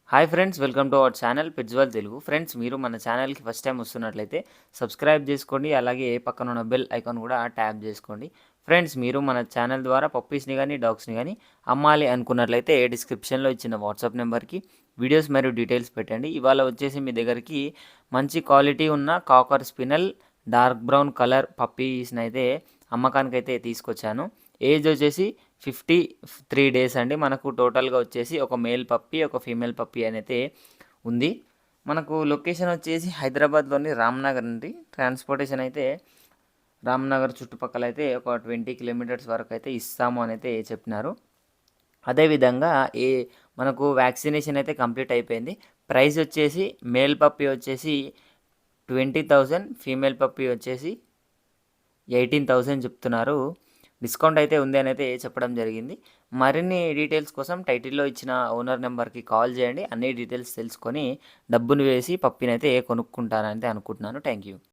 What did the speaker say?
Hi friends, welcome to our channel పిట్స్‌వల్ Telugu. Friends, మీరు మన ఛానల్‌కి ఫస్ట్ టైమ్ వస్తున్నట్లయితే సబ్స్క్రైబ్ చేసుకోండి. అలాగే పక్కన ఉన్న బెల్ ఐకాన్ కూడా ట్యాప్ చేసుకోండి. ఫ్రెండ్స్, మీరు మన ఛానల్ ద్వారా పప్పీస్‌ని గానీ, డాగ్స్‌ని గానీ అమ్మాలి అనుకున్నట్లయితే డిస్క్రిప్షన్‌లో ఇచ్చిన వాట్సాప్ నెంబర్‌కి వీడియోస్ మరియు డీటెయిల్స్ పెట్టండి. ఇవాళ వచ్చేసి మీ దగ్గరికి మంచి క్వాలిటీ ఉన్న కాకర్ స్పినల్ డార్క్ బ్రౌన్ కలర్ పప్పీస్‌ని అయితే అమ్మకానికైతే తీసుకొచ్చాను. ఏజ్ వచ్చేసి 53 డేస్ అండి. మనకు టోటల్‌గా వచ్చేసి ఒక మేల్ పప్పీ, ఒక ఫీమేల్ పప్పీ అనైతే ఉంది. మనకు లొకేషన్ వచ్చేసి హైదరాబాద్‌లోని రామ్‌నగర్ అండి. ట్రాన్స్‌పోర్టేషన్ అయితే రామ్‌నగర్ చుట్టుపక్కల అయితే ఒక 20 కిలోమీటర్స్ వరకు అయితే ఇస్తాము అనైతే చెప్పినారు. అదేవిధంగా మనకు వ్యాక్సినేషన్ అయితే కంప్లీట్ అయిపోయింది. ప్రైస్ వచ్చేసి మేల్ పప్పీ వచ్చేసి 20,000, ఫీమేల్ పప్పీ వచ్చేసి 18,000 చెప్తున్నారు. డిస్కౌంట్ అయితే ఉంది అని అయితే చెప్పడం జరిగింది. మరిన్ని డీటెయిల్స్ కోసం టైటిల్‌లో ఇచ్చిన ఓనర్ నెంబర్‌కి కాల్ చేయండి. అన్ని డీటెయిల్స్ తెలుసుకొని డబ్బును వేసి పప్పీనైతే కొనుక్కుంటానని అనుకుంటున్నాను. Thank you.